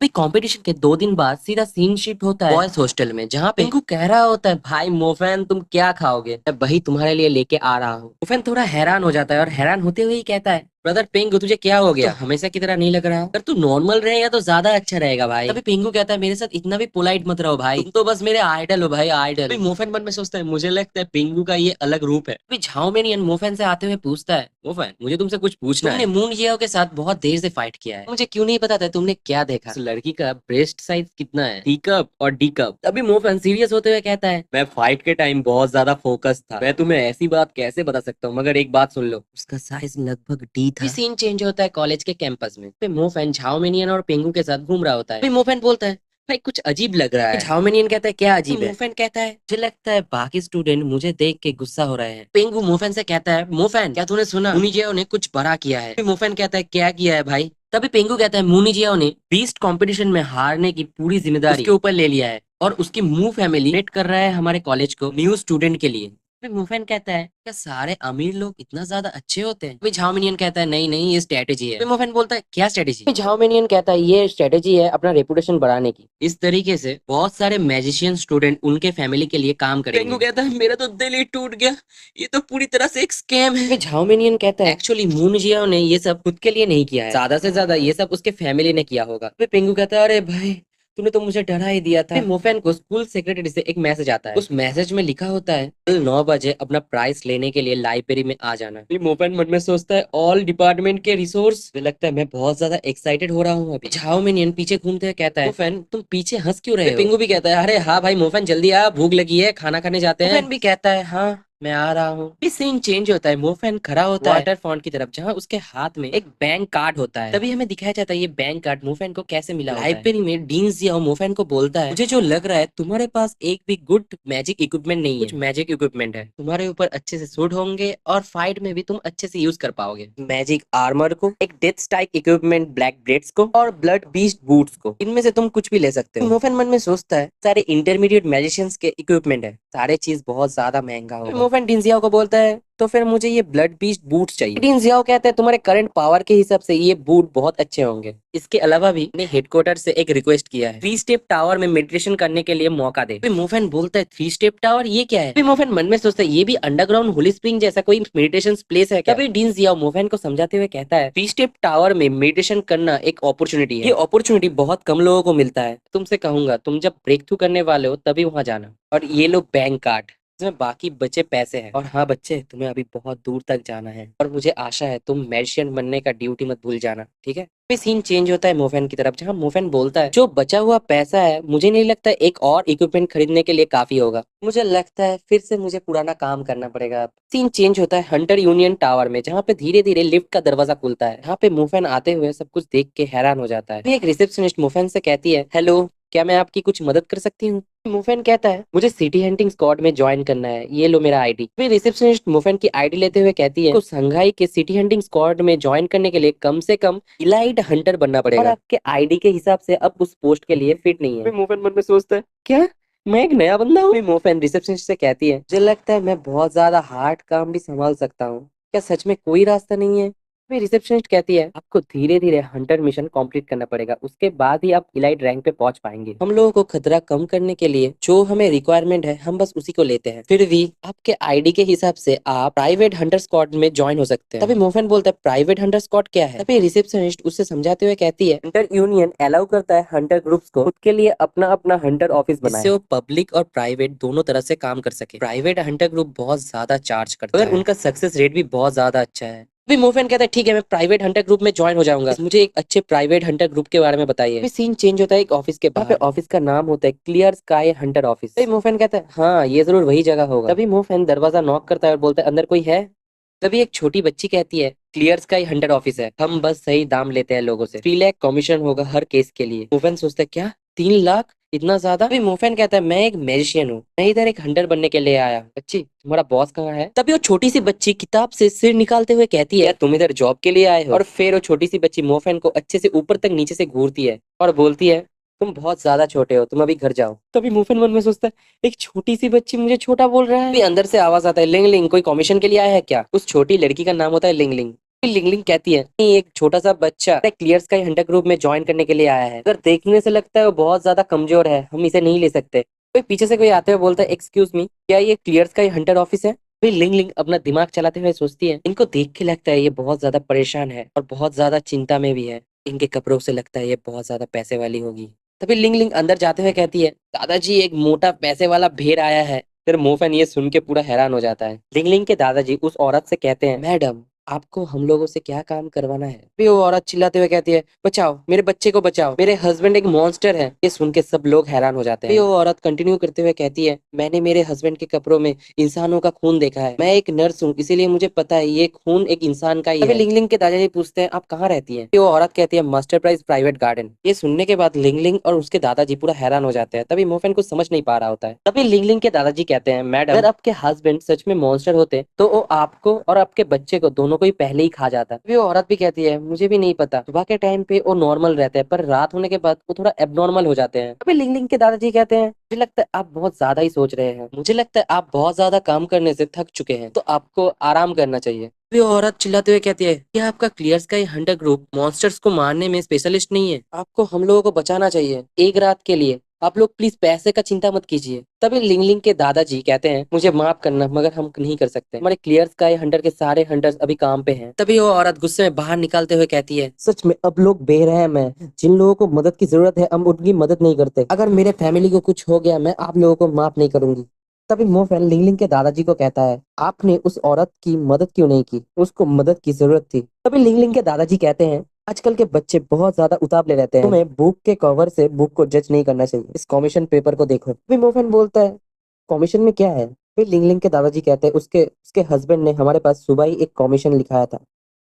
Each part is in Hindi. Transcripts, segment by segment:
भाई कंपटीशन के 2 दिन बाद सीधा सीन शिफ्ट होता है बॉयज हॉस्टल में, जहाँ पे पिंकू कह रहा होता है भाई मोफैन तुम क्या खाओगे, मैं वही तुम्हारे लिए लेके आ रहा हूँ। मोफैन थोड़ा हैरान हो जाता है और हैरान होते हुए ही कहता है ब्रदर पिंकू तुझे क्या हो गया, तो हमेशा की तरह नहीं लग रहा। अगर तू नॉर्मल रहेगा तो ज्यादा अच्छा रहेगा भाई। तभी पिंकू कहता है मेरे साथ इतना भी पोलाइट मत रहो भाई, तुम तो बस मेरे आइडल हो भाई, आइडल। मोफैन मन में सोचता है मुझे लगता है पिंकू का ये अलग रूप है। अभी झाओमेनियन मोफैन से आते हुए पूछता है मोफैन मुझे तुमसे कुछ पूछना है, तुमने मून जियाओ के साथ बहुत देर से फाइट किया है, मुझे क्यों नहीं पता था तुमने क्या देखा, उस लड़की का ब्रेस्ट साइज कितना है, टी कप और डी कप। तभी मोफैन सीरियस होते हुए कहता है मैं फाइट के टाइम बहुत ज्यादा फोकस था, मैं तुम्हें ऐसी बात कैसे बता सकता हूँ, मगर एक बात सुन लो उसका साइज लगभग डी था। सीन चेंज होता है कॉलेज के कैंपस में। फिर मोफैन झाओमेनियन और पेंगू के साथ घूम रहा होता है। फिर मोफैन बोलता है भाई कुछ अजीब लग रहा है। झाओमेनियन कहता है क्या अजीब है। मोफैन कहता है मुझे लगता है बाकी स्टूडेंट मुझे देख के गुस्सा हो रहे हैं। पेंगू मोफैन से कहता है मोफैन क्या तूने सुना मुनिजियाओ ने कुछ बड़ा किया है। फिर मोफैन कहता है क्या किया है भाई। तभी पेंगू कहता है मुनिजियाओ ने बीस्ट कंपटीशन में हारने की पूरी जिम्मेदारी उसके ऊपर ले लिया है और उसकी मू फैमिली वेट कर रहा है हमारे कॉलेज को न्यू स्टूडेंट के लिए। फिर मुफैन कहता है क्या सारे अमीर लोग इतना ज्यादा अच्छे होते हैं। फिर झाओमिनियन कहता है नहीं नहीं ये स्ट्रेटेजी है। फिर मुफैन बोलता है क्या स्ट्रेटेजी। फिर झाओमिनियन कहता है ये स्ट्रेटेजी है अपना रेपुटेशन बढ़ाने की। इस तरीके से बहुत सारे मैजिशियन स्टूडेंट उनके फैमिली के लिए काम करेंगे। पेंगू कहता है मेरा तो दिल ही टूट गया, ये तो पूरी तरह से एक स्कैम है। फिर झाओमिनियन कहता है एक्चुअली मून जियाओ ने ये सब खुद के लिए नहीं किया है, ज्यादा से ज्यादा ये सब उसके फैमिली ने किया होगा। फिर पेंगू कहता है अरे भाई तूने तो मुझे डरा ही दिया था। फिर मोफैन को स्कूल सेक्रेटरी से एक मैसेज आता है, उस मैसेज में लिखा होता है कल 9 बजे अपना प्राइस लेने के लिए लाइब्रेरी में आ जाना। फिर मोफैन मन में सोचता है ऑल डिपार्टमेंट के रिसोर्स। मुझे लगता है मैं बहुत ज्यादा एक्साइटेड हो रहा हूँ अभी। झाओमिनियन पीछे घूमते हुए कहता है मोफैन तुम पीछे हंस क्यों रहे हो। पिंगू भी कहता है अरे हाँ भाई मोफैन जल्दी आ भूख लगी है खाना खाने जाते हैं। मोफैन भी कहता है हाँ मैं आ रहा हूँ। फिर सीन चेंज होता है, मोफैन खड़ा होता है वाटर फॉन्ट की तरफ जहाँ उसके हाथ में एक बैंक कार्ड होता है। तभी हमें दिखाया जाता है ये बैंक कार्ड मोफैन को कैसे मिला। लाइब्रेरी में डीन जियाओ मोफैन को बोलता है मुझे जो लग रहा है तुम्हारे पास एक भी गुड मैजिक इक्विपमेंट नहीं है। कुछ मैजिक इक्विपमेंट है तुम्हारे ऊपर अच्छे से सूट होंगे और फाइट में भी तुम अच्छे से यूज कर पाओगे। मैजिक आर्मर को, एक death strike equipment black breads को और ब्लड बीस्ट बूट्स को, इनमें से तुम कुछ भी ले सकते हो। मोफैन मन में सोचता है सारे इंटरमीडिएट मैजिशियंस के इक्विपमेंट है, सारे चीज बहुत ज्यादा महंगा होगा। मोफैन डीन जियाओ को बोलता है तो फिर मुझे ये ब्लड बीस्ट बूट्स चाहिए। डीन जियाओ कहते हैं तुम्हारे करंट पावर के हिसाब से ये बूट बहुत अच्छे होंगे। इसके अलावा भी ने हेडक्वार्टर से एक रिक्वेस्ट किया है 3 स्टेप टावर में मेडिटेशन करने के लिए मौका दे। फिर मोफैन बोलता है 3 स्टेप टावर ये क्या है। फिर मोफैन मन में सोचता है ये भी अंडरग्राउंड होली स्प्रिंग जैसा कोई मेडिटेशन प्लेस है क्या। तभी डीन जियाओ मोफैन को समझाते हुए कहता है 3 स्टेप टावर में मेडिटेशन करना एक अपॉर्चुनिटी है, ये अपॉर्चुनिटी बहुत कम लोगों को मिलता है। तुमसे कहूंगा तुम जब ब्रेक थ्रू करने वाले हो तभी वहां जाना। और ये लो बैंक कार्ड इसमें बाकी बचे पैसे हैं। और हाँ बच्चे तुम्हें अभी बहुत दूर तक जाना है और मुझे आशा है तुम मैजिशियन बनने का ड्यूटी मत भूल जाना, ठीक है। फिर सीन चेंज होता है मोफैन की तरफ जहाँ मोफैन बोलता है जो बचा हुआ पैसा है मुझे नहीं लगता एक और इक्विपमेंट खरीदने के लिए काफी होगा, मुझे लगता है फिर से मुझे पुराना काम करना पड़ेगा। सीन चेंज होता है हंटर यूनियन टावर में जहाँ पे धीरे धीरे लिफ्ट का दरवाजा खुलता है। यहाँ पे मोफैन आते हुए सब कुछ देख के हैरान हो जाता है। फिर एक रिसेप्शनिस्ट मोफैन से कहती है हेलो क्या मैं आपकी कुछ मदद कर सकती हूँ। मोफैन कहता है मुझे सिटी हंटिंग स्क्वाड में ज्वाइन करना है, ये लो मेरा आईडी। फिर रिसेप्शनिस्ट मोफैन की आईडी लेते हुए कहती है तो संघाई के सिटी हंटिंग स्क्वाड में ज्वाइन करने के लिए कम से कम इलाइट हंटर बनना पड़ेगा और आपके आईडी के हिसाब से अब उस पोस्ट के लिए फिट नहीं है। मोफैन मन में सोचता है क्या मैं एक नया बंदा हूँ। मोफैन रिसेप्शनिस्ट से कहती है मुझे लगता है मैं बहुत ज्यादा हार्ड काम भी संभाल सकता हूँ, क्या सच में कोई रास्ता नहीं है। फिर रिसेप्शनिस्ट कहती है आपको धीरे धीरे हंटर मिशन कंप्लीट करना पड़ेगा, उसके बाद ही आप इलाइट रैंक पे पहुंच पाएंगे। हम लोगों को खतरा कम करने के लिए जो हमें रिक्वायरमेंट है हम बस उसी को लेते हैं। फिर भी आपके आईडी के हिसाब से आप प्राइवेट हंटर स्क्वाड में ज्वाइन हो सकते हैं। तभी मोफैन बोलता है प्राइवेट हंटर स्क्वाड क्या है। तभी रिसेप्शनिस्ट उससे समझाते हुए कहती है हंटर यूनियन अलाउ करता है हंटर ग्रुप्स को खुद के लिए अपना अपना हंटर ऑफिस बनाए, जिससे वो पब्लिक और प्राइवेट दोनों तरह से काम कर सके। प्राइवेट हंटर ग्रुप बहुत ज्यादा चार्ज करता है, उनका सक्सेस रेट भी बहुत ज्यादा अच्छा है। फिर मोफैन कहता है ठीक है मैं प्राइवेट हंटर ग्रुप में ज्वाइन हो जाऊंगा, मुझे एक अच्छे प्राइवेट हंटर ग्रुप के बारे में बताइए। फिर सीन चेंज होता है एक ऑफिस के बाहर। ऑफिस का नाम होता है क्लियर स्काई हंटर ऑफिस। तभी मोफैन कहता है हाँ ये जरूर वही जगह होगा। तभी मोफैन दरवाजा नॉक करता है और बोलता है अंदर कोई है। तभी एक छोटी बच्ची कहती है क्लियर स्काई हंटर ऑफिस है, हम बस सही दाम लेते हैं लोगों से, 3 लाख कमीशन होगा हर केस के लिए। मोफैन सोचता है क्या 3 लाख इतना ज्यादा। अभी मोफैन कहता है मैं एक मैजिशियन हूँ, मैं इधर एक हंटर बनने के लिए आया। बच्ची तुम्हारा बॉस कहाँ है। तभी वो छोटी सी बच्ची किताब से सिर निकालते हुए कहती है तुम इधर जॉब के लिए आए हो। और फिर वो छोटी सी बच्ची मोफैन को अच्छे से ऊपर तक नीचे से घूरती है और बोलती है तुम बहुत ज्यादा छोटे हो, तुम अभी घर जाओ। तभी मोफैन मन में सोचता है एक छोटी सी बच्ची मुझे छोटा बोल रहा है। अभी अंदर से आवाज आता है लिंग लिंग कोई कमीशन के लिए आया है क्या। उस छोटी लड़की का नाम होता है लिंग लिंग। लिंगलिंग कहती है नहीं, एक छोटा सा बच्चा क्लियर्स का हंटर ग्रुप में ज्वाइन करने के लिए आया है। अगर देखने से लगता है वो बहुत ज्यादा कमजोर है, हम इसे नहीं ले सकते। कोई पीछे से कोई आते हुए बोलता है एक्सक्यूज मी, क्या ये क्लियर्स का हंटर ऑफिस है? फिर लिंगलिंग अपना दिमाग चलाते हुए सोचती है इनको देख के लगता है ये बहुत ज्यादा परेशान है और बहुत ज्यादा चिंता में भी है। इनके कपड़ों से लगता है ये बहुत ज्यादा पैसे वाली होगी। तभी लिंगलिंग अंदर जाते हुए कहती है दादाजी एक मोटा पैसे वाला भेड़ आया है। फिर मोफन ये सुन के पूरा हैरान हो जाता है। लिंगलिंग के दादाजी उस औरत से कहते हैं मैडम आपको हम लोगों से क्या काम करवाना है? फिर वो औरत चिल्लाते हुए कहती है बचाओ मेरे बच्चे को बचाओ, मेरे हस्बैंड एक मॉन्स्टर है। ये सुन के सब लोग हैरान हो जाते हैं। फिर वो औरत कंटिन्यू करते हुए कहती है मैंने मेरे हस्बैंड के कपड़ों में इंसानों का खून देखा है, मैं एक नर्स हूँ इसीलिए मुझे पता है ये खून एक इंसान का ही है। लिंगलिंग के दादाजी पूछते हैं आप कहाँ रहती है? फिर वो औरत कहती है मास्टर प्राइज प्राइवेट गार्डन। ये सुनने के बाद लिंगलिंग और उसके दादाजी पूरा हैरान हो जाते हैं। तभी मोफेन कुछ समझ नहीं पा रहा होता है। तभी लिंगलिंग के दादाजी कहते हैं मैडम अगर आपके हस्बैंड सच में मॉन्स्टर होते तो वो आपको और आपके बच्चे को दोनों को ही पहले ही खा जाता। वो औरत भी कहती है मुझे भी नहीं पता, सुबह के टाइम पे वो नॉर्मल रहते हैं पर रात होने के बाद वो थोड़ा एबनॉर्मल हो जाते हैं। अभी लिंगलिंग के दादाजी कहते हैं मुझे लगता है आप बहुत ज्यादा ही सोच रहे हैं, मुझे लगता है आप बहुत ज्यादा काम करने से थक चुके हैं तो आपको आराम करना चाहिए। वो औरत चिल्लाते हुए कहती है कि आपका क्लियर्स का ये हंटर ग्रुप मॉन्स्टर्स को मारने में स्पेशलिस्ट नहीं है, आपको हम लोगों को बचाना चाहिए एक रात के लिए। आप लोग प्लीज पैसे का चिंता मत कीजिए। तभी लिंगलिंग के दादाजी कहते हैं मुझे माफ करना मगर हम नहीं कर सकते, हमारे क्लियर स्काई हंटर के सारे हंटर्स अभी काम पे हैं। तभी वो औरत गुस्से में बाहर निकालते हुए कहती है सच में अब लोग बेरहम हैं, जिन लोगों को मदद की जरूरत है हम उनकी मदद नहीं करते। अगर मेरे फैमिली को कुछ हो गया मैं आप लोगों को माफ नहीं करूंगी। तभी मोफेन लिंगलिंग के दादाजी को कहता है आपने उस औरत की मदद क्यों नहीं की, उसको मदद की जरूरत थी। तभी लिंगलिंग के दादाजी कहते हैं आजकल के बच्चे बहुत ज्यादा उतावले रहते हैं, तुम्हें बुक के कवर से बुक को जज नहीं करना चाहिए, इस कमीशन पेपर को देखो। फिर मोफेन बोलता है कमीशन में क्या है? फिर लिंगलिंग के दादाजी कहते हैं उसके उसके हस्बैंड ने हमारे पास सुबह ही एक कमीशन लिखाया था।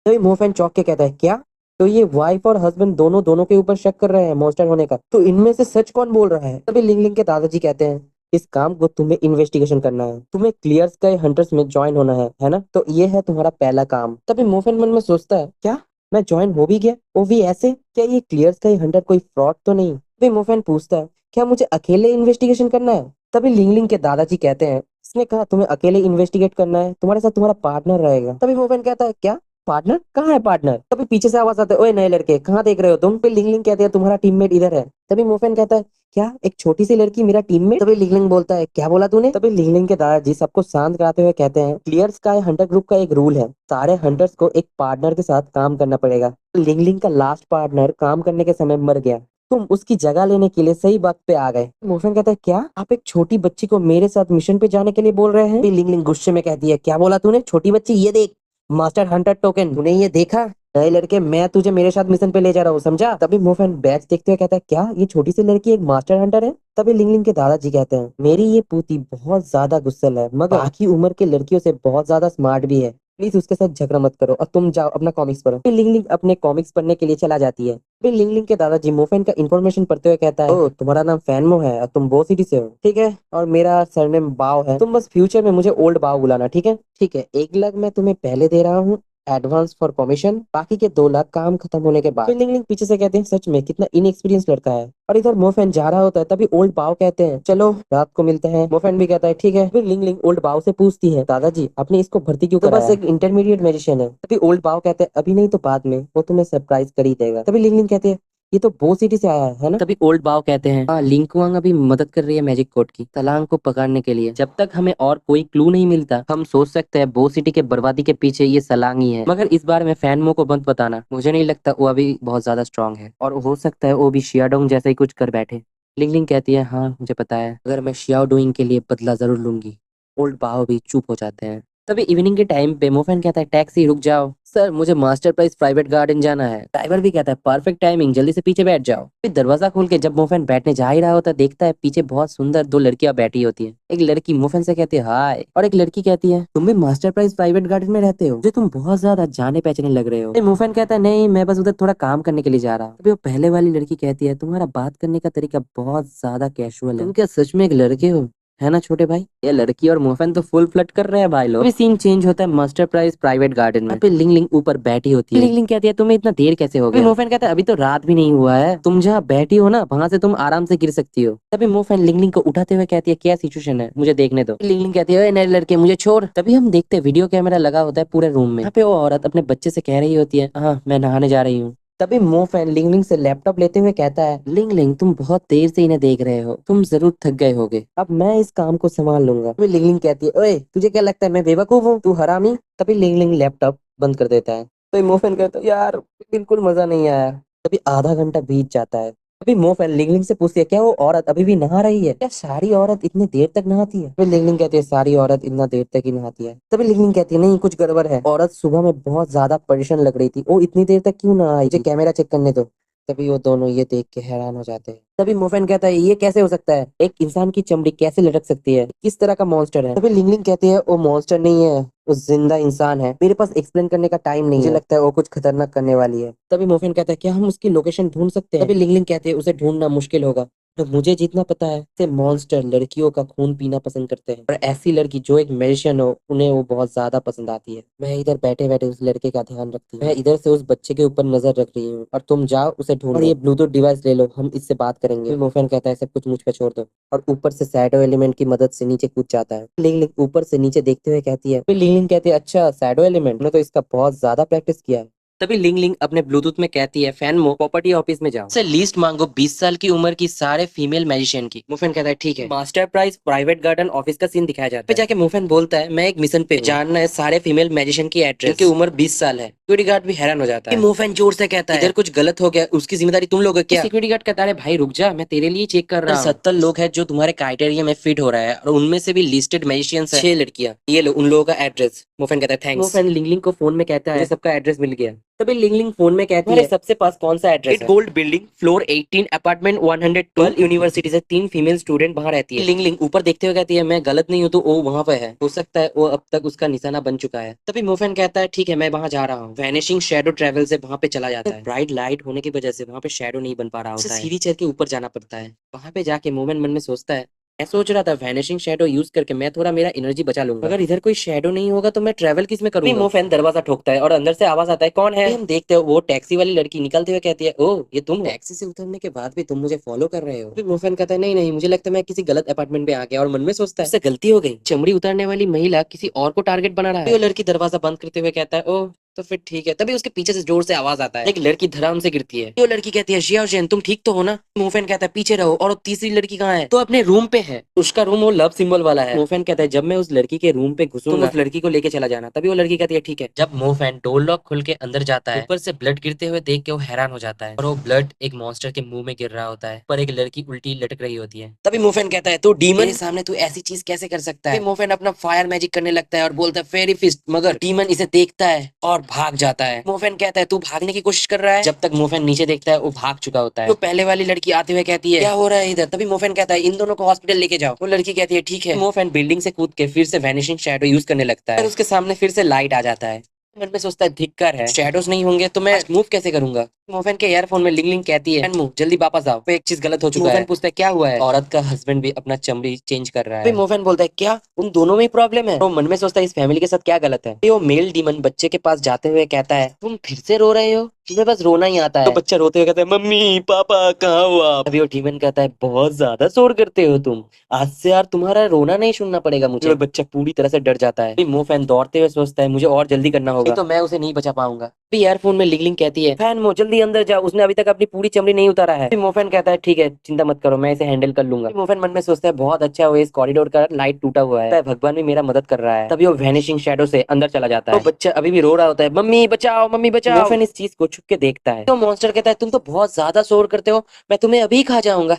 तभी मोफेन चौंक के कहता है क्या? तो ये वाइफ और हस्बैंड दोनों दोनों के ऊपर शक कर रहे हैं मॉन्स्टर होने का, तो इनमें से सच कौन बोल रहा है? तभी लिंगलिंग के दादाजी कहते हैं इस काम को तुम्हें इन्वेस्टिगेशन करना है, तुम्हें क्लियर स्काई हंटर्स में ज्वाइन होना है ना? तो ये है तुम्हारा पहला काम। तभी मोफेन मन में सोचता है क्या मैं ज्वाइन हो भी गया, वो भी ऐसे? क्या ये क्लियर स्काई हंटर कोई फ्रॉड तो नहीं? तभी मोफेन पूछता है क्या मुझे अकेले इन्वेस्टिगेशन करना है? तभी लिंगलिंग के दादाजी कहते हैं इसने कहा तुम्हें अकेले इन्वेस्टिगेट करना है, तुम्हारे साथ तुम्हारा पार्टनर रहेगा। तभी मोफेन कहता है क्या पार्टनर? कहाँ है पार्टनर? तभी पीछे से आवाज आता है ओए नए लड़के कहाँ देख रहे हो तुम? फिर लिंगलिंग कहते हैं तुम्हारा टीममेट इधर है। तभी मोफेन कहता है क्या एक छोटी सी लड़की मेरा टीममेट? तभी लिंगलिंग बोलता है क्या बोला तूने? तभी लिंगलिंग के दादाजी सबको शांत कराते हुए कहते हैं क्लियर स्काई हंटर ग्रुप का एक रूल है, सारे हंटर्स को एक पार्टनर के साथ काम करना पड़ेगा। लिंगलिंग का लास्ट पार्टनर काम करने के समय मर गया, तुम उसकी जगह लेने के लिए सही वक्त पे आ गए। मोफेन कहता है क्या आप एक छोटी बच्ची को मेरे साथ मिशन पे जाने के लिए बोल रहे हैं? लिंगलिंग गुस्से में कहती है क्या बोला तूने छोटी बच्ची? ये देख मास्टर हंटर टोकन, तूने ये देखा? नए लड़के मैं तुझे मेरे साथ मिशन पे ले जा रहा हूँ समझा? तभी मोफेन बैच देखते हुए कहता है क्या ये छोटी सी लड़की एक मास्टर हंटर है? तभी लिंगलिंग के दादाजी कहते हैं मेरी ये पूती बहुत ज्यादा गुस्सैल है मगर बाकी उम्र के लड़कियों से बहुत ज्यादा स्मार्ट भी है, प्लीज उसके साथ झगड़ा मत करो और तुम जाओ अपना कॉमिक्स पढ़ो। फिर लिंगलिंग अपने कॉमिक्स पढ़ने के लिए चला जाती है। फिर लिंगलिंग के दादाजी मोफेन का इन्फॉर्मेशन पढ़ते हुए कहता है ओ तुम्हारा नाम फैनमो है और तुम बो सिटी से हो, ठीक है, और मेरा सरनेम बाव है, तुम बस फ्यूचर में मुझे ओल्ड बाव बुलाना, ठीक है? ठीक है 1 लाख मैं तुम्हें पहले दे रहा हूँ एडवांस फॉर कमीशन, बाकी के 2 लाख काम खत्म होने के बाद। फिर लिंगलिंग पीछे से कहते हैं सच में कितना इनएक्सपीरियंस लड़का है, और इधर मोफेन जा रहा होता है। तभी ओल्ड बाव कहते हैं चलो रात को मिलते हैं। मोफेन भी कहता है ठीक है। फिर लिंगलिंग ओल्ड बाव से पूछती है दादाजी आपने इसको भर्ती क्यों कराया? बस एक इंटरमीडिएट मैजिशियन है। तभी ओल्ड बाव कहते हैं अभी नहीं तो बाद में, वो तुम्हें सरप्राइज कर ही देगा। तभी लिंगलिंग कहते हैं ये तो बो सिटी से आया है ना? तभी ओल्ड बाव कहते हैं हाँ लिंकुआंग अभी मदद कर रही है मैजिक कोड की तलांग को पकड़ने के लिए, जब तक हमें और कोई क्लू नहीं मिलता हम सोच सकते हैं बो सिटी के बर्बादी के पीछे ये सलांग ही है। मगर इस बार में फैनमो को मत बताना, मुझे नहीं लगता वो अभी बहुत ज्यादा स्ट्रांग है और हो सकता है वो भी शियाडोंग जैसा ही कुछ कर बैठे। लिंगलिंग कहती है हाँ मुझे पता है, अगर मैं शियाओडोइंग के लिए बदला जरूर लूंगी। ओल्ड बाव भी चुप हो जाते हैं। तभी इवनिंग के टाइम पे मोफेन कहता है टैक्सी रुक जाओ सर मुझे मास्टर प्राइज प्राइवेट गार्डन जाना है। ड्राइवर भी कहता है परफेक्ट टाइमिंग जल्दी से पीछे बैठ जाओ। फिर दरवाजा खोल के जब मोफेन बैठने जा ही रहा होता देखता है पीछे बहुत सुंदर 2 लड़कियां बैठी होती हैं। एक लड़की मोफेन से कहती है हाय और एक लड़की कहती है तुम भी मास्टर प्राइज प्राइवेट गार्डन में रहते हो, जो तुम बहुत ज्यादा जाने पहचाने लग रहे हो। मोफेन कहता है नहीं मैं बस उधर थोड़ा काम करने के लिए जा रहा हूँ। तभी वो पहले वाली लड़की कहती है तुम्हारा बात करने का तरीका बहुत ज्यादा कैजुअल है, तुम क्या सच में एक लड़के हो? है ना छोटे भाई। ये लड़की और मोफन तो फुल फ्लर्ट कर रहे हैं भाई लोग। अभी सीन चेंज होता है मास्टर प्राइज प्राइवेट गार्डन में। पे लिंग लिंग ऊपर बैठी होती है। लिंग लिंग कहती है तुम्हें इतना देर कैसे हो गया। मोफन कहता है अभी तो रात भी नहीं हुआ है, तुम जहाँ बैठी हो ना वहाँ से तुम आराम से गिर सकती हो। तभी मोफन लिंग लिंग को उठाते हुए कहती है क्या सिचुएशन है, मुझे देखने दो। लिंग लिंग कहती है नए लड़के मुझे छोड़। तभी हम देखते हैं वीडियो कैमरा लगा होता है पूरे रूम में। यहाँ पे वो औरत अपने बच्चे से कह रही होती है हाँ मैं नहाने जा रही हूँ। तभी मोफैन लिंग लिंग से लैपटॉप लेते हुए कहता है लिंग लिंग तुम बहुत देर से इन्हें देख रहे हो, तुम जरूर थक गए होगे, अब मैं इस काम को संभाल लूंगा। तभी लिंग लिंग कहती है ओए तुझे क्या लगता है मैं बेवकूफ हूँ, तू हरामी। तभी लिंग लिंग लैपटॉप बंद कर देता है। तो मोफैन कहता है यार बिल्कुल मजा नहीं आया। तभी आधा घंटा बीत जाता है। अभी मोफैन लिंग लिंग से पूछती है क्या वो औरत अभी भी नहा रही है, क्या सारी औरत इतनी देर तक नहाती है। फिर लिंग लिंग कहती है सारी औरत इतना देर तक ही नहाती है। तभी लिंग लिंग कहती है नहीं कुछ गड़बड़ है, औरत सुबह में बहुत ज्यादा परेशान लग रही थी, वो इतनी देर तक क्यों ना आई, मुझे कैमरा चेक करने दो। तभी वो दोनों ये देख के हैरान हो जाते हैं। तभी मोफेन कहता है ये कैसे हो सकता है, एक इंसान की चमड़ी कैसे लटक सकती है, किस तरह का मॉन्स्टर है। तभी लिंग लिंग कहती है वो मॉन्स्टर नहीं है, वो जिंदा इंसान है, मेरे पास एक्सप्लेन करने का टाइम नहीं है, मुझे लगता है वो कुछ खतरनाक करने वाली है। तभी मोफेन कहता है क्या हम उसकी लोकेशन ढूंढ सकते हैं। तभी लिंग लिंग कहते हैं उसे ढूंढना मुश्किल होगा, तो मुझे जितना पता है से मॉन्स्टर लड़कियों का खून पीना पसंद करते हैं, और ऐसी लड़की जो एक मैजिशियन हो उन्हें वो बहुत ज्यादा पसंद आती है। मैं इधर बैठे बैठे उस लड़के का ध्यान रखती हूँ, मैं इधर से उस बच्चे के ऊपर नजर रख रही हूँ और तुम जाओ उसे ढूंढो, और ये ब्लूटूथ डिवाइस ले लो हम इससे बात करेंगे। मोफेन कहता है सब कुछ मुझ पे छोड़ दो, और ऊपर से शैडो एलिमेंट की मदद से नीचे कूद जाता है। लिंग लिंग ऊपर से नीचे देखते हुए कहती है, फिर लिंग लिंग कहती है अच्छा शैडो एलिमेंट, ने तो इसका बहुत ज्यादा प्रैक्टिस किया है। तभी लिंग लिंग अपने ब्लूटूथ में कहती है फैन मो प्रॉपर्टी ऑफिस में जाओ, से लीस्ट मांगो 20 साल की उम्र की सारे फीमेल मैजिशियन की। मुफेन कहता है ठीक है। Master prize private garden office का सीन दिखाया जाता है। जाके मुफेन बोलता है मैं एक मिशन पे जानना है सारे फीमेल मैजिशियन की एड्रेस, की उम्र 20 साल है। सिक्योरिटी गार्ड भी हैरान हो जाता है। मुफेन जोर से कहता है इधर कुछ गलत हो गया, उसकी जिम्मेदारी तुम लोग क्या। सिक्योरिटी गार्ड कहता है भाई रुक जा मैं तेरे लिए चेक कर रहा हूँ। 70 लोग हैं जो तुम्हारे क्राइटेरिया में फिट हो रहा है, और उनमें से भी लिस्टेड मैजिशियन 6 लड़कियां, ये लो उन लोगों का एड्रेस। मुफेन कहता है थैंक्स। मुफेन लिंग लिंग को फोन में कहता है सबका एड्रेस मिल गया। तभी लिंग लिंग फोन में कहती है सबसे पास कौन सा एड्रेस है। Gold building floor 18 apartment 112 university से 3 फीमेल स्टूडेंट वहाँ रहती है। लिंग लिंग ऊपर देखते हुए कहती है मैं गलत नहीं हूँ तो वो वहाँ पे है, हो सकता है वो अब तक उसका निशाना बन चुका है। तभी मोफेन कहता है ठीक है मैं वहाँ जा रहा हूँ। वैनिशिंग शैडो ट्रेवल से वहाँ पे चला जाता है। ब्राइट लाइट होने की वजह से वहाँ पे शैडो नहीं बन पा रहा होता है, सीढ़ी चढ़ के ऊपर जाना पड़ता है। वहाँ पे जाके मोमेन मन में सोचता है मैं सोच रहा था वैनिशिंग शैडो यूज करके मैं थोड़ा मेरा एनर्जी बचा लूंगा, अगर इधर कोई शैडो नहीं होगा तो मैं ट्रैवल किस में करूंगा। मोफेन दरवाजा ठोकता है और अंदर से आवाज आता है कौन है। हम देखते हो वो टैक्सी वाली लड़की निकलते हुए कहती है ओ ये तुम हो? टैक्सी से उतरने के बाद भी तुम मुझे फॉलो कर रहे हो। फिर मोफेन कहता है नहीं नहीं मुझे लगता है मैं किसी गलत अपार्टमेंट में आ गया, और मन में सोचता है उससे गलती हो गई, चमड़ी उतारने वाली महिला किसी और को टारगेट बना रहा है। वो लड़की दरवाजा बंद करते हुए कहता है ओ तो फिर ठीक है। तभी उसके पीछे से जोर से आवाज आता है, एक लड़की धड़ाम से गिरती है। वो लड़की कहती है शिया जैन तुम ठीक तो हो ना। मोफेन कहता है पीछे रहो, और वो तीसरी लड़की कहाँ है, तो अपने रूम पे है, उसका रूम वो लव सिंबल वाला है। मोफेन कहता है जब मैं उस लड़की के रूम पे घुसूंगा उस लड़की को लेके चला जाना। तभी वो लड़की कहती है ठीक है। जब मोफेन डोर लॉक खुल के अंदर जाता है ऊपर से ब्लड गिरते हुए देख के वो हैरान हो जाता है, और वो ब्लड एक मॉन्स्टर के मुंह में गिर रहा होता है, पर एक लड़की उल्टी लटक रही होती है। तभी मोफेन कहता है तू डीमन के सामने तू ऐसी चीज कैसे कर सकता है। मोफेन अपना फायर मैजिक करने लगता है और बोलता है फेरी फिस्ट, मगर डीमन इसे देखता है और भाग जाता है। मोफेन कहता है तू भागने की कोशिश कर रहा है, जब तक मोफेन नीचे देखता है वो भाग चुका होता है। तो पहले वाली लड़की आते हुए कहती है क्या हो रहा है इधर। तभी मोफेन कहता है इन दोनों को हॉस्पिटल लेके जाओ। वो लड़की कहती है ठीक है। मोफेन बिल्डिंग से कूद के फिर से वैनिशिंग शैडो यूज करने लगता है, उसके सामने फिर से लाइट आ जाता है। मन में सोचता है धिक्कार है, शैडोज नहीं होंगे तो मैं मूव कैसे करूंगा। मोफेन के ईयरफोन में लिंग लिंग कहती है मूव जल्दी वापस आओ, एक चीज गलत हो चुका है। मोफेन पूछता है क्या हुआ है। औरत का हस्बैंड भी अपना चमड़ी चेंज कर रहा है। मोफेन बोलता है क्या उन दोनों में ही प्रॉब्लम है। तो मन में सोचता है इस फैमिली के साथ क्या गलत है। वो मेल डीमन बच्चे के पास जाते हुए कहता है तुम फिर से रो रहे हो, तुम्हें बस रोना ही आता है। तो बच्चा रोते हुए कहता है मम्मी पापा कहाँ हो आप। अभी वो डीमन कहता है बहुत ज्यादा शोर करते हो तुम, आज से यार तुम्हारा रोना नहीं सुनना पड़ेगा मुझे। बच्चा पूरी तरह से डर जाता है। मोफेन दौड़ते हुए सोचता है मुझे और जल्दी करना होगा, तो मैं उसे नहीं बचा पाऊंगा। ईयरफोन में लिंग लिंग कहती है फैन मो जल्दी अंदर जाओ, उसने अभी तक अपनी पूरी चमड़ी नहीं उतारा है। मोफेन कहता है ठीक है चिंता मत करो मैं इसे हैंडल कर लूंगा। मोफेन मन में सोचता है बहुत अच्छा हुआ इस कॉरिडोर का लाइट टूटा हुआ है, भगवान भी मेरा मदद कर रहा है। तभी वो वैनिशिंग शैडो से अंदर चला जाता है। तो बच्चा अभी भी रो रहा होता है मम्मी बचाओ मम्मी बचाओ। मोफेन इस चीज को छुप के देखता है, तो मॉन्स्टर कहता है तुम तो बहुत ज्यादा शोर करते हो, मैं तुम्हें अभी खा जाऊंगा।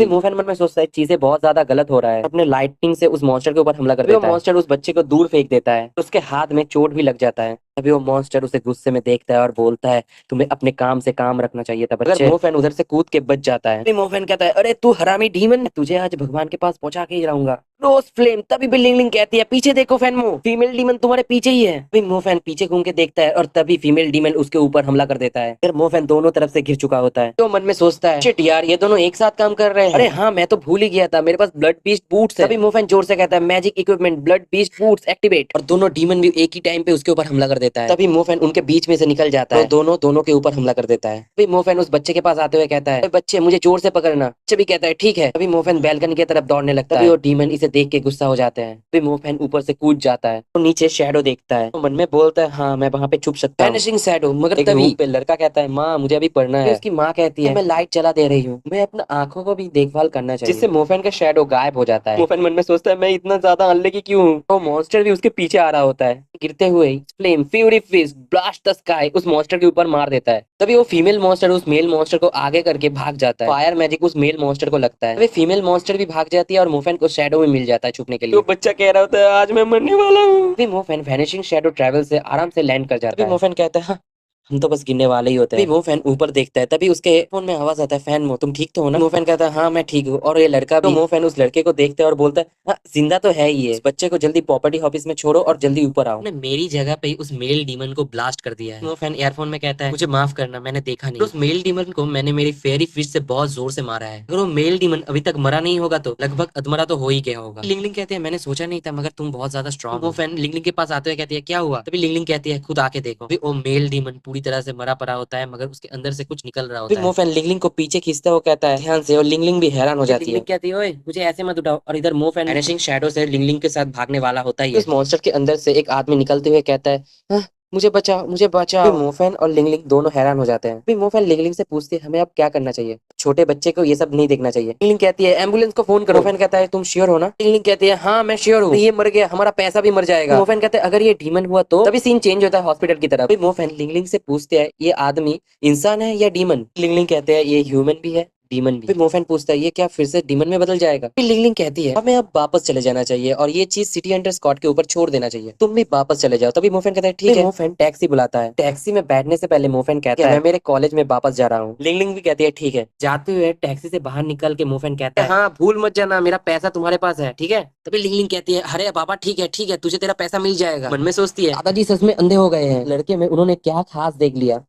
मोफेन मन में सोचता है चीजें बहुत ज्यादा गलत हो रहा है, अपने लाइटिंग से उस मॉन्स्टर के ऊपर हमला कर देता है। मॉन्स्टर उस बच्चे को दूर फेंक देता है, उसके हाथ में चोट भी लग जाता है। तभी वो मॉन्स्टर उसे गुस्से में देखता है और बोलता है तुम्हें अपने काम से काम रखना चाहिए था बच्चे। मोफेन उधर से कूद के बच जाता है। मोफेन कहता है अरे तू हरामी डीमन, तुझे आज भगवान के पास पहुंचा के ही रहूंगा। रोज फ्लेम। तभी भी लिंग लिंग कहती है पीछे देखो फैनमो, फीमेल डीमन तुम्हारे पीछे ही है। अभी मोफैन पीछे घूम के देखता है और तभी फीमेल डीमन उसके ऊपर हमला कर देता है। फिर मोफैन दोनों तरफ से घिर चुका होता है, तो मन में सोचता है शिट यार, ये दोनों एक साथ काम कर रहे हैं। अरे हाँ, मैं तो भूल ही गया था, मेरे पास ब्लड बीस्ट बूट्स है। तभी मोफैन जोर से कहता है magic equipment blood beast boots activate, और दोनों डीमन भी एक ही टाइम पे उसके ऊपर हमला कर देता है। तभी मोफैन उनके बीच में से निकल जाता है, तो दोनों दोनों के ऊपर हमला कर देता है। तभी मोफैन उस बच्चे के पास आते हुए कहता है बच्चे मुझे जोर से पकड़ना। भी कहता है ठीक है। तभी मोफैन बैल्कनी की तरफ दौड़ने लगता है, और डीमन इसे देख के गुस्सा हो जाते हैं। तभी मोफैन ऊपर से कूद जाता है, तो नीचे शैडो देखता है, तो मन में बोलता है हाँ मैं वहाँ पे छुप सकता हूँ, वैनिशिंग शैडो। मगर तभी पे लड़का कहता है माँ मुझे अभी पढ़ना है। उसकी माँ कहती है मैं लाइट चला दे रही हूँ, मैं अपना आंखों को भी देखभाल करना चाहिए, जिससे मोफैन का शैडो गायब हो जाता है। मोफैन मन में सोचता है मैं इतना ज्यादा अनलकी क्यों हूँ। तो मॉन्स्टर भी उसके पीछे आ रहा होता है, गिरते हुए flame fury fist blast the sky उस मॉन्स्टर के ऊपर मार देता है। तभी वो फीमेल मॉन्स्टर उस मेल मॉन्स्टर को आगे करके भाग जाता है। फायर मैजिक उस मेल मॉन्स्टर को लगता है, तभी फीमेल मॉन्स्टर भी भाग जाती है और मोफैन को शैडो में मिल जाता है छुपने के लिए। तो बच्चा कह रहा होता है आज मैं मरने वाला हूँ। तभी मोफैन वैनिशिंग शैडो ट्रैवल से आराम से लैंड कर जाता है। मोफैन कहता है हाँ, हम तो बस गिरने वाले ही होते हैं। वो फैन ऊपर देखता है, तभी उसके फोन में आवाज आता है फैन मो तुम ठीक तो हो ना। वो फैन कहता है हाँ मैं ठीक हूँ। और ये लड़का भी, वो फैन उस लड़के को देखता है और बोलता है हाँ जिंदा तो है ही है, इस बच्चे को जल्दी प्रॉपर्टी ऑफिस में छोड़ो और जल्दी ऊपर आओ। मेरी जगह पे उस मेल डीमन को ब्लास्ट कर दिया है। वो फैन एयरफोन में कहता है मुझे माफ करना, मैंने देखा नहीं। उस मेल डीमन को मैंने मेरी फेरी फिश से बहुत जोर से मारा है। अगर वो मेल डीमन अभी तक मरा नहीं होगा तो लगभग अधमरा तो हो ही गया होगा। लिंगलिंग कहते हैं मैंने सोचा नहीं था मगर तुम बहुत ज्यादा स्ट्रॉन्ग। वो फैन लिंगलिंग के पास आते हुए कहती है क्या हुआ। तभी लिंगलिंग कहती है खुद आके देखो। वो मेल डीमन पूरी तरह से मरा पड़ा होता है, मगर उसके अंदर से कुछ निकल रहा होता है। मोफैन लिंगलिंग को पीछे खींचता हुआ कहता है ध्यान से, और लिंगलिंग भी हैरान हो जाती है। कहती है ओए मुझे ऐसे मत उठाओ। और इधर मोफैन वैनिशिंग शैडो से लिंगलिंग के साथ भागने वाला होता है। उस मॉन्स्टर के अंदर से एक आदमी निकलते हुए कहता है "हाँ, मुझे बचाओ मुझे बचाओ। मोफैन और लिंगलिंग दोनों हैरान हो जाते हैं। फिर मोफैन लिंगलिंग से पूछती है हमें अब क्या करना चाहिए, छोटे बच्चे को ये सब नहीं देखना चाहिए। लिंगलिंग कहती है एम्बुलेंस को फोन करो। मोफैन कहता है तुम श्योर हो ना। लिंगलिंग कहती है हाँ मैं श्योर हूँ, ये मर गया हमारा पैसा भी मर जाएगा। मोफैन कहते हैं अगर ये डीमन हुआ तो। तभी सीन चेंज होता है हॉस्पिटल की तरफ। फिर मोफैन लिंगलिंग से पूछते हैं ये आदमी इंसान है या डीमन। लिंगलिंग कहते हैं ये ह्यूमन भी है डीमन भी। फिर मोफैन पूछता है ये क्या फिर से डीमन में बदल जाएगा। फिर लिंगलिंग कहती है हमें अब वापस चले जाना चाहिए और ये चीज सिटी हंटर स्क्वाड के ऊपर छोड़ देना चाहिए, तुम भी वापस चले जाओ। तभी मोफैन कहता है ठीक है। मोफैन टैक्सी बुलाता है, टैक्सी में बैठने से पहले मोफैन कहता है मैं मेरे कॉलेज में वापस जा रहा हूँ। लिंगलिंग भी कहती है ठीक है। जाते हुए टैक्सी से बाहर निकल के मोफैन कहता है हाँ भूल मत जाना मेरा पैसा तुम्हारे पास है ठीक है। तभी लिंगलिंग कहती है अरे पापा ठीक है तुझे तेरा पैसा मिल जाएगा। मन में सोचती है दादाजी सच में अंधे हो गए हैं, लड़के में उन्होंने क्या खास देख लिया।